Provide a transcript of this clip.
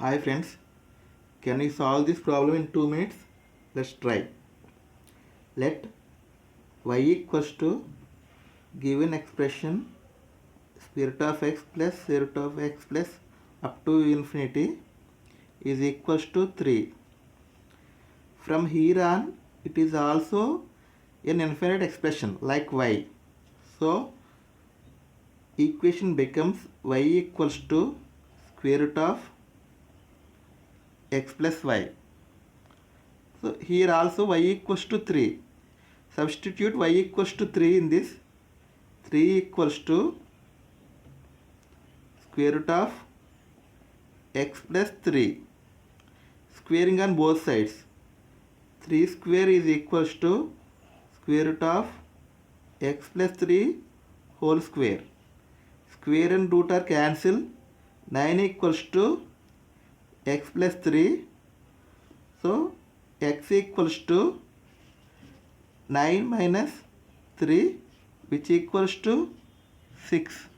Hi friends, can we solve this problem in 2 minutes? Let's try. Let y equals to given expression square root of x plus square root of x plus up to infinity is equals to 3. From here on it is also an infinite expression like y. So equation becomes y equals to square root of x plus y. So here also y equals to 3. Substitute y equals to 3 in this. 3 equals to square root of x plus 3. Squaring on both sides. 3 square is equals to square root of x plus 3 whole square. Square and root are cancelled. 9 equals to x plus 3. So x equals to 9 minus 3 which equals to 6.